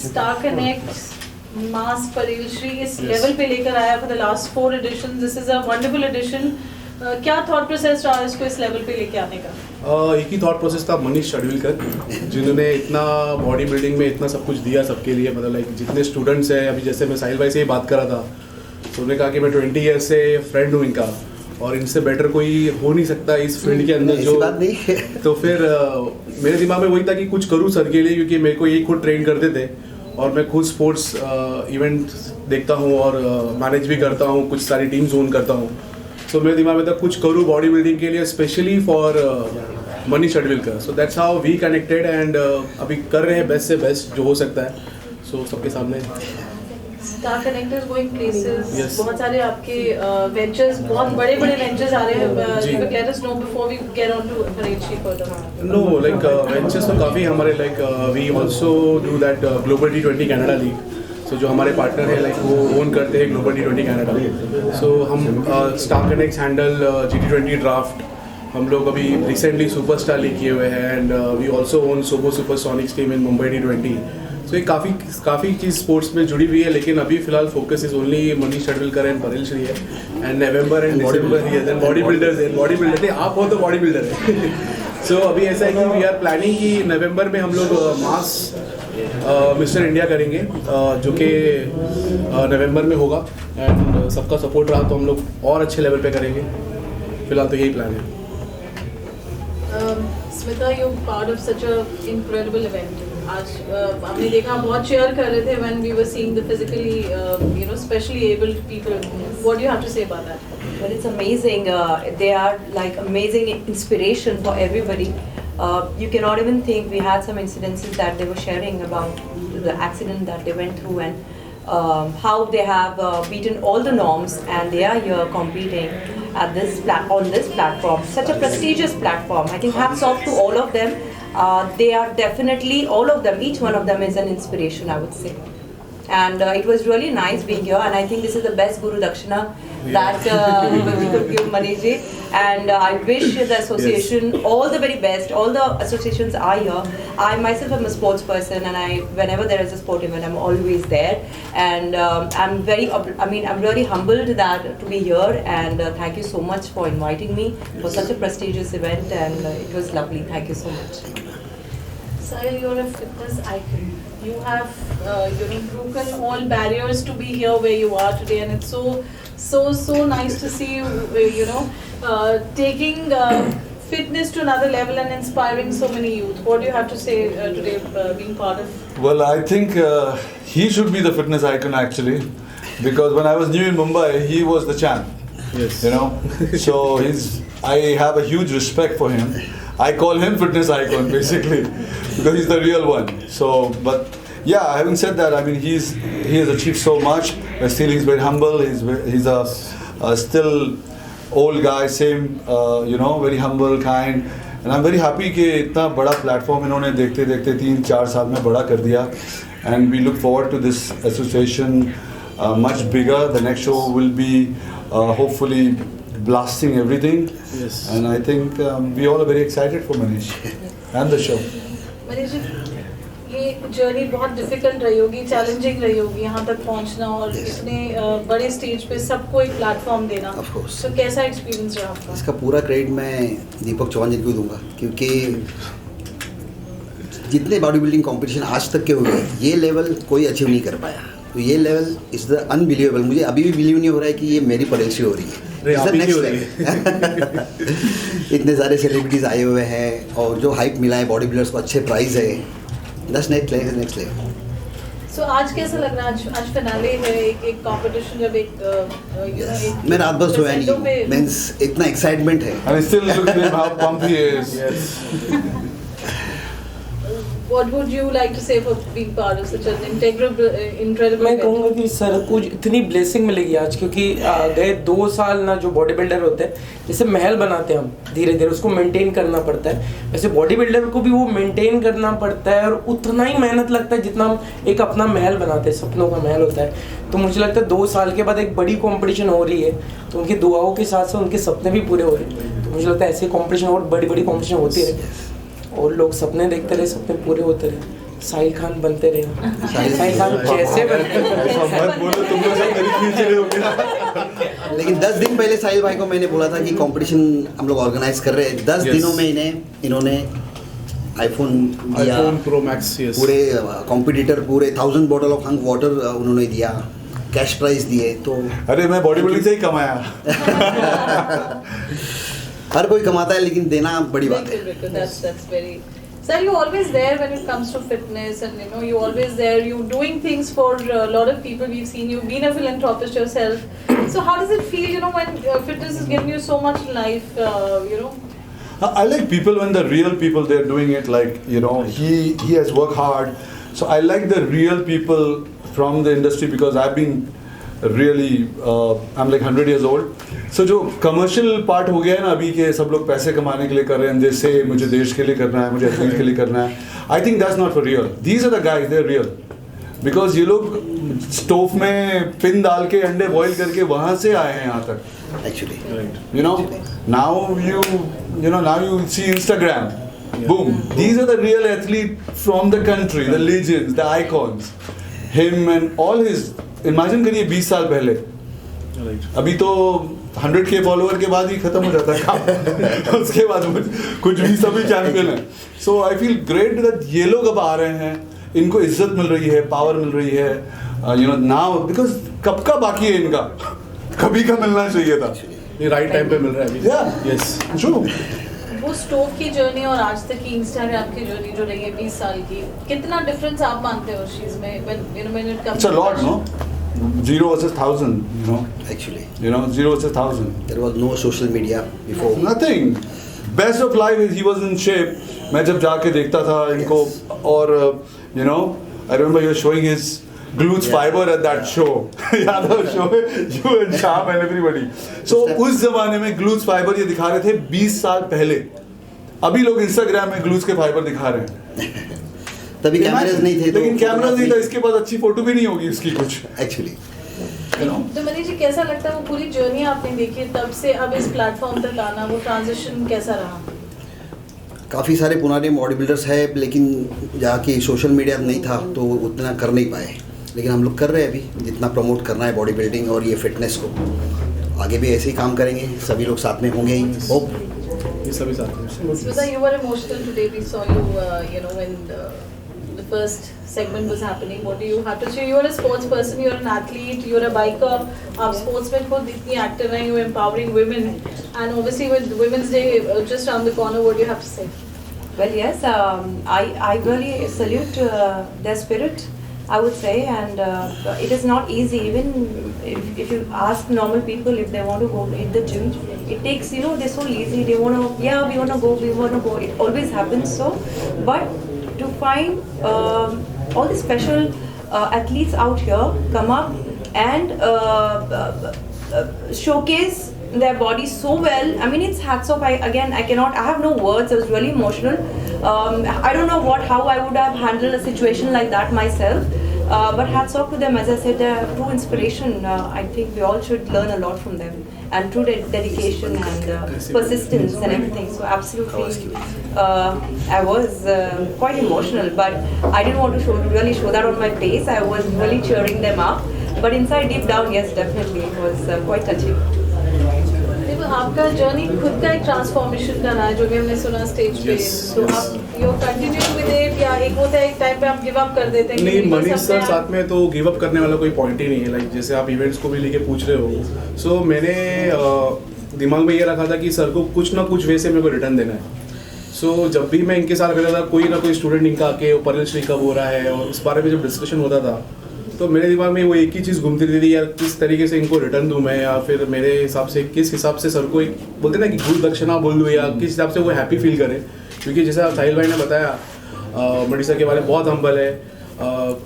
Star Connect Mass Paril Shri इस level पे लेकर आया for the last 4 editions. This is a wonderful edition. क्या थॉट प्रोसेस रहा इसको इस लेवल पे लेके आने का? एक ही थॉट प्रोसेस था, मनीष शडविलकर, जिन्होंने इतना बॉडी बिल्डिंग में इतना सब कुछ दिया सबके लिए. मतलब लाइक जितने स्टूडेंट्स हैं, अभी जैसे मैं साहिल भाई से ही बात कर रहा था, तो उन्होंने कहा कि मैं 20 ईयर्स से फ्रेंड हूँ इनका और इनसे बेटर कोई हो नहीं सकता इस फील्ड के अंदर. जो बात नहीं तो फिर मेरे दिमाग में वही था कि कुछ करूँ सर के लिए, क्योंकि मेरे को यही खुद ट्रेन करते थे और मैं खुद स्पोर्ट्स इवेंट देखता हूँ और मैनेज भी करता हूँ, कुछ सारी टीम्स ओन करता हूँ. तो मेरे दिमाग में था कुछ करूँ बॉडी बिल्डिंग के लिए, specially for Manish Shadwilkar. So that's how we connected and अभी कर रहे हैं बेस्ट से बेस्ट जो हो सकता है. सो सबके सामने Star Connect is going places. Yes. बहुत सारे आपके वेंचर्स, बहुत बड़े बड़े वेंचर्स आ रहे हैं. जी. But let us know before we get on to Paril Shri further. No like ventures तो काफ़ी हमारे like we also do that global T20 Canada league. So जो हमारे पार्टनर है लाइक वो ओन करते हैं ग्लोबल T20 कनाडा. सो हम star connect handle GT20 draft. हम लोग अभी रिसेंटली सुपरस्टार लीग किए हुए हैं and we also own SoBo Supersonics team in Mumbai T20. So ये काफ़ी चीज़ स्पोर्ट्स में जुड़ी हुई है, लेकिन अभी फिलहाल focus is only Manish Shadwilkar and Paril Shri है. And November and December body builder आप हो तो बॉडी बिल्डर है. सो अभी ऐसा है कि वी आर प्लानिंग कि नवंबर में हम लोग मास मिस्टर इंडिया करेंगे, जो कि नवंबर में होगा. एंड सबका सपोर्ट रहा तो हम लोग और अच्छे लेवल पे करेंगे. फिलहाल तो यही प्लान है. Smita, you part of such a incredible event. आज हमने देखा बहुत चेयर कर रहे थे when we were seeing the physically specially abled people. What do you have to say about that? Well, it's amazing. They are like amazing inspiration for everybody. You cannot even think. We had some incidences that they were sharing about the accident that they went through and how they have beaten all the norms and they are here competing at on this platform, such a prestigious platform. I think hats off to all of them. They are definitely, all of them, each one of them is an inspiration, I would say. And it was really nice being here, and I think this is the best Guru Dakshina that we could give Manishji. And I wish the association all the very best. All the associations are here. I myself am a sports person, and whenever there is a sport event, I'm always there. And I'm really humbled that to be here. And thank you so much for inviting me for such a prestigious event. And it was lovely. Thank you so much. Sahil, you're a fitness icon. You have broken all barriers to be here where you are today, and it's so nice to see you taking fitness to another level and inspiring so many youth. What do you have to say today, being part of? Well, I think he should be the fitness icon actually, because when I was new in Mumbai, he was the champ. Yes. So I have a huge respect for him. I call him fitness icon basically because he's the real one. So, but yeah, having said that, I mean he has achieved so much. Still, he's very humble. He's a still old guy, same very humble, kind. And I'm very happy कि इतना बड़ा platform इन्होंने देखते देखते 3-4 साल में बड़ा कर दिया. And we look forward to this association much bigger. The next show will be hopefully blasting everything. Yes. And I think we all are very excited for Manish and the show. Manish ji, ये journey बहुत difficult रही होगी, challenging रही होगी यहाँ तक पहुँचना और इतने बड़े स्टेज पे सबको एक प्लेटफॉर्म देना. Of course. तो कैसा एक्सपीरियंस रहा आपका? इसका पूरा क्रेडिट मैं दीपक चौहान जी को दूंगा, क्योंकि जितने बॉडी बिल्डिंग कॉम्पिटिशन आज तक के हुए ये लेवल कोई अचीव नहीं कर पाया. तो ये लेवल इज़ द अनबिलीवेबल. मुझे अभी भी बिलीव नहीं हो रहा है कि ये मेरी परिल श्री हो रही है. इतने सारे सेलिब्रिटीज़ आए हुए हैं और जो हाइप मिला है बॉडी बिल्डर्स को, अच्छे प्राइस है. दस नेक्स्ट लेवल. सो आज कैसा लग रहा है? आज फिनाले है, एक कंपटीशन, जब एक मैं रात भर सोया नहीं. मीन्स इतना एक्साइटमेंट है. And still look at him how pumped he is. Yes. What would you like to say for being part of such an incredible मैं event? कहूँगा कि सर को इतनी ब्लेसिंग मिलेगी आज, क्योंकि गए 2 साल ना जो बॉडी बिल्डर होते हैं, जैसे महल बनाते हैं हम धीरे धीरे उसको मेंटेन करना पड़ता है, वैसे बॉडी बिल्डर को भी वो मेंटेन करना पड़ता है और उतना ही मेहनत लगता है जितना हम एक अपना महल बनाते हैं, सपनों का महल होता है. तो मुझे लगता है 2 साल के बाद एक बड़ी कॉम्पिटिशन हो रही है, तो उनकी दुआओं के साथ साथ उनके सपने भी पूरे हो रहे हैं. तो मुझे लगता है ऐसे कॉम्पिटिशन और बड़ी बड़ी कॉम्पिटिशन होती रहे और लोग सपने देखते रहे, सपने पूरे होते रहे. साहिल खान बनते रहे। साहिल खान कैसे बनते ऐसा मत बोलो, तुम लोग सब मेरी खींच रहे हो क्या? लेकिन 10 दिन पहले साहिल भाई को मैंने बोला था कि कंपटीशन हम लोग ऑर्गेनाइज कर रहे हैं। 10 Yes. दिनों में इन्होंने आईफोन दिया, iPhone Pro Max, yes. पूरे कॉम्पिटिटर पूरे 1000 बॉटल ऑफ हंग वाटर उन्होंने दिया, कैश प्राइज दिए। तो अरे मैं बॉडी बिल्डिंग से ही कमाया। हर कोई कमाता है, लेकिन देना बड़ी बात है। Because that's very. Sir, you're always there when it comes to fitness, and you know you're always there. You're doing things for a lot of people. We've seen you've been a philanthropist yourself. So how does it feel, you know, when fitness is giving you so much life? You know. I like people when the real people they're doing it, like you know he has worked hard. So I like the real people from the industry because I've been really I'm like 100 years old. So जो commercial part हो गया है ना अभी के, सब लोग पैसे कमाने के लिए कर रहे हैं, जैसे मुझे देश के लिए करना है, मुझे एथलीट के लिए करना है। I think that's not for real. These are the guys, they are real. Because ये लोग स्टोव में पिन डाल के अंडे बॉईल करके वहाँ से आए हैं यहाँ तक। Actually You know, now you see Instagram, boom. These are the real athletes from the country, the legends, the icons. Him and all his. Imagine करिए 20 साल पहले। अभी तो 100K फॉलोअर के बाद ही खत्म हो जाता है काम। उसके बाद कुछ भी सभी चैंपियन है। So I feel great that ये लोग अब आ रहे हैं, इनको इज्जत मिल रही है, पावर मिल रही है। You know now because कब का बाकी है इनका, कभी का मिलना चाहिए था। ये राइट टाइम पे मिल रहा है अभी। Yeah. Yes True. वो स्टोव की जर्नी और आज तक की इंस्टाग्राम की जर्नी जो रही है 20 साल की, कितना डिफरेंस आप मानते हो उस चीज में? when it comes It's a lot, no? 0 versus 1000, you know. Actually 0 versus 1000. There was no social media before. Nothing. Best of life is he was in shape. मैं जब जाके देखता था इनको और you know, I remember you were showing his glutes fiber at that show. याद है show you and Sham and everybody. So उस जमाने में glutes fiber ये दिखा रहे थे 20 साल पहले। अभी लोग Instagram में glutes के फाइबर दिखा रहे हैं। तभी कैमरास नहीं थे, लेकिन कैमरा नहीं था, इसके बाद अच्छी फोटो भी नहीं होगी उसकी कुछ। एक्चुअली। You know. तो मनीष जी कैसा लगता है वो पूरी जर्नी आपने देखी है तब से अब इस प्लेटफॉर्म तक आना, वो ट्रांजिशन कैसा रहा? काफ़ी सारे पुराने बॉडी बिल्डर्स है, लेकिन जहाँ की सोशल मीडिया नहीं था तो उतना कर नहीं पाए। लेकिन हम लोग कर रहे हैं अभी, जितना प्रमोट करना है बॉडी बिल्डिंग और ये फिटनेस को, आगे भी ऐसे ही काम करेंगे, सभी लोग साथ में होंगे ही। होप ये सभी साथ में। Smita, you were emotional today. We saw you, you know, when the first segment was happening. What do you have to say? You're a sports person, you're an athlete, you're a biker. आप sports में खुद इतनी active हैं, you're empowering women, and obviously with Women's Day just around the corner, what do you have to say? Well, yes, I really salute their spirit, I would say, and it is not easy. Even if you ask normal people if they want to go hit the gym, it takes, you know, they're so lazy. They want to, yeah, we want to go. It always happens so, but to find all the special athletes out here come up and showcase their body so well. I mean, it's hats off. I have no words. I was really emotional. I don't know how I would have handled a situation like that myself. But hats off to them. As I said, they're true inspiration. I think we all should learn a lot from them. And true dedication and persistence and everything. So absolutely, I was quite emotional. But I didn't want to really show that on my face. I was really cheering them up. But inside, deep down, yes, definitely, it was quite touching. देखो आपका journey खुद का एक transformation का रहा है, जो भी हमने सुना स्टेज पे। तो आप यू कंटिन्यू विद इट, या एक होता है एक टाइम पे आप गिव अप कर देते हैं? नहीं, मनीष सर साथ में तो गिव अप करने वाला कोई पॉइंट ही नहीं है। लाइक जैसे आप इवेंट्स को भी लेके पूछ रहे हो, सो मैंने दिमाग में ये रखा था कि सर को कुछ ना कुछ वे से मेरे को रिटर्न देना है। सो जब भी मैं इनके साथ रहता था, कोई ना कोई स्टूडेंट इनका आके परल श्री कब हो रहा है और उस बारे में जब डिस्कशन होता था, तो मेरे दिमाग में वो एक ही चीज़ घूमती थी, यार किस तरीके से इनको रिटर्न दूं मैं, या फिर मेरे हिसाब से किस हिसाब से सर को एक बोलते ना कि गुरु दक्षिणा बोल दूँ, या किस हिसाब से वो हैप्पी फील करे। क्योंकि जैसा साहिल भाई ने बताया, मणि सर के बारे में बहुत हम्बल है।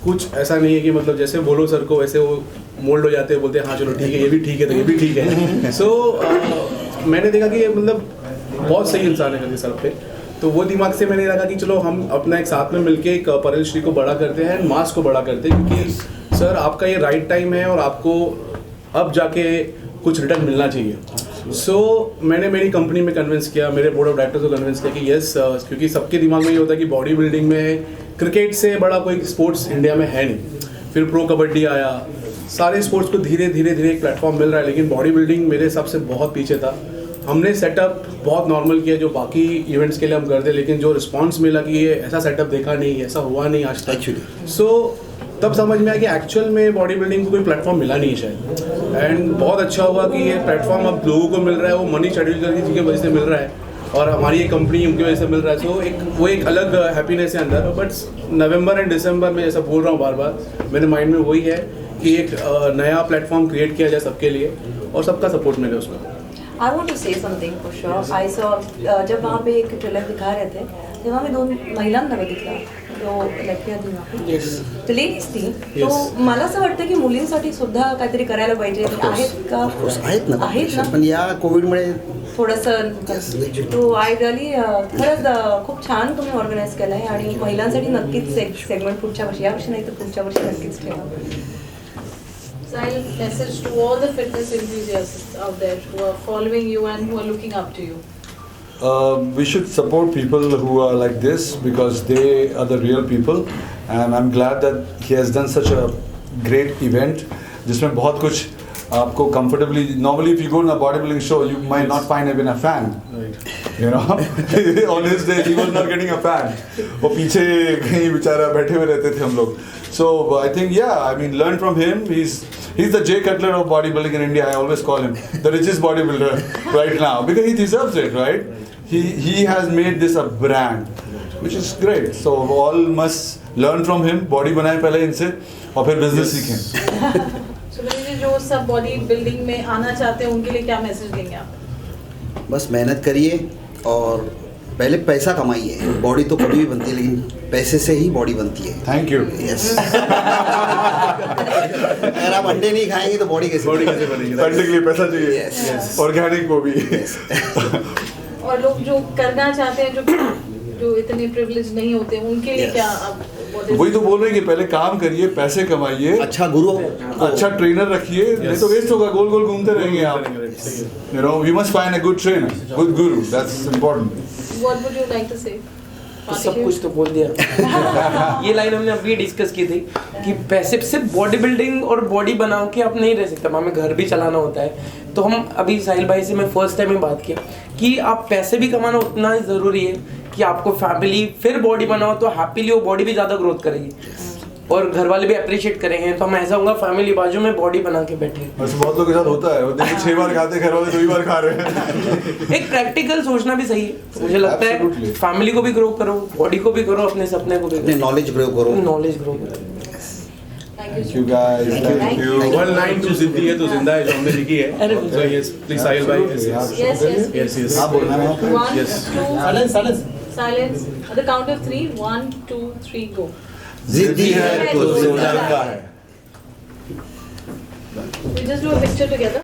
कुछ ऐसा नहीं है कि मतलब जैसे बोलो सर को वैसे वो मोल्ड हो जाते हैं, बोलते हैं हाँ चलो ठीक है, ये भी ठीक है, तो ये भी ठीक है। सो मैंने देखा कि ये मतलब बहुत सही इंसान है सर पे। तो वो दिमाग से मैंने लगा कि चलो हम अपना एक साथ में मिलके एक परल श्री को बड़ा करते हैं, मास को बड़ा करते हैं, क्योंकि सर आपका ये राइट टाइम है और आपको अब जाके कुछ रिटर्न मिलना चाहिए। सो मैंने मेरी कंपनी में कन्विंस किया, मेरे बोर्ड ऑफ डायरेक्टर्स को कन्विंस किया कि यस, क्योंकि सबके दिमाग में ये होता है कि बॉडी बिल्डिंग में क्रिकेट से बड़ा कोई स्पोर्ट्स इंडिया में है नहीं। फिर प्रो कबड्डी आया, सारे स्पोर्ट्स को धीरे धीरे एक प्लेटफॉर्म मिल रहा है, लेकिन बॉडी बिल्डिंग मेरे हिसाब से बहुत पीछे था। हमने सेटअप बहुत नॉर्मल किया जो बाकी इवेंट्स के लिए हम करते, लेकिन जो रिस्पांस मिला कि ये ऐसा सेटअप देखा नहीं, ऐसा हुआ नहीं आज तक Actually. सो तब समझ में आया कि एक्चुअल में बॉडी बिल्डिंग को कोई प्लेटफॉर्म मिला नहीं है शायद। एंड बहुत अच्छा हुआ कि ये प्लेटफॉर्म अब लोगों को मिल रहा है, वो मनी शेड्यूल की वजह से मिल रहा है और हमारी ये कंपनी उनकी वजह से मिल रहा है। सो वो एक अलग हैप्पीनेस है अंदर। बट नवंबर एंड दिसंबर में जैसा बोल रहा हूँ बार बार, मेरे माइंड में वही है कि एक नया प्लेटफॉर्म क्रिएट किया जाए सबके लिए और सबका सपोर्ट मिले उसमें। I want to say something for sure. I saw जब वहाँ पे एक ट्रेलर दिखा रहे थे तेव्हा मी 2 महिलांना बघितलं तो लटक्या होती वहाँ पे लेडीज थी तो मला असं वाटतं की मुलींसाठी सुद्धा काहीतरी करायला पाहिजे आहेत का? आहेत ना आहेत ना पण या कोविडमुळे थोडंसं तो आय रिअली खरंच खूप छान तुम्ही ऑर्गनाईज केलं आहे आणि महिलांसाठी नक्कीच एक सेगमेंट पुढच्या वर्षी, यावर्षी नाही तर पुढच्या वर्षी नक्कीच ठेवा. Sahil, message to all the fitness enthusiasts out there who are following you and who are looking up to you. We should support people who are like this because they are the real people, and I'm glad that he has done such a great event जिसमें बहुत कुछ आपको comfortably, normally if you go to a bodybuilding show you might not find even a fan, you know. On his day he was not getting a fan, वो पीछे कहीं बेचारा बैठे हुए रहते थे हम लोग. So I think I mean learn from him. He's the Jay Cutler of bodybuilding in India. I always call him the richest bodybuilder right now because he deserves it, right? He has made this a brand, which is great. So all must learn from him. Body बनाए पहले इनसे और फिर business सीखें. So मुझे जो सब body building में आना चाहते हैं उनके लिए क्या मैसेज देंगे आप? बस मेहनत करिए और पहले पैसा कमाइए। बॉडी तो कभी भी बनती है लेकिन पैसे से ही बॉडी बनती है। Thank you. यस। अगर आप अंडे नहीं खाएंगे तो बॉडी कैसे बनेगी? करने के लिए पैसा चाहिए, Yes. ऑर्गेनिक को भी. और लोग जो करना चाहते हैं जो इतने प्रिविलेज नहीं होते उनके लिए Yes. क्या आप वही तो बोल रहे हैं कि पहले काम करिए, पैसे कमाइए, अच्छा गुरु अच्छा ट्रेनर रखिए, नहीं तो वेस्ट होगा, गोल गोल घूमते रहेंगे आप. You know, we must find a good trainer, good guru. That's important. What would you like to say? सब कुछ तो बोल दिया. ये लाइन हमने अभी डिस्कस की थी कि पैसे सिर्फ बॉडी बिल्डिंग और बॉडी बना के आप नहीं रह सकते, हमें घर भी चलाना होता है. तो हम अभी साहिल भाई से मैं फर्स्ट टाइम में बात किया कि आप पैसे भी कमाना उतना ही ज़रूरी है कि आपको फैमिली फिर बॉडी बनाओ तो हैप्पीली वो बॉडी भी ज़्यादा ग्रोथ करेगी और घर वाले भी अप्रिशिएट करेंगे. तो हम ऐसा होगा फैमिली बाजू में बॉडी बना के बैठे. वैसे बहुत लोगों के साथ होता है, वो दिन में 6 बार खाते, घर वाले 2 बार खा रहे हैं. एक प्रैक्टिकल सोचना भी सही है. मुझे लगता है Absolutely. फैमिली को भी ग्रो करो, बॉडी को भी करो, अपने सपने को भी अपने नॉलेज ग्रो करो. नॉलेज ग्रो करो. Thank you guys. Thank you. One line to जिंदगी है तो जिंदा है जो हमने लिखी है. So yes, please साहिल भाई. Yes. हाँ बोलना है. 1, Yes. 2, silence. At the count of 3, 1, 2, 3, go. जिद्दी है तो जिंदा जिंदा है. We just do a picture together.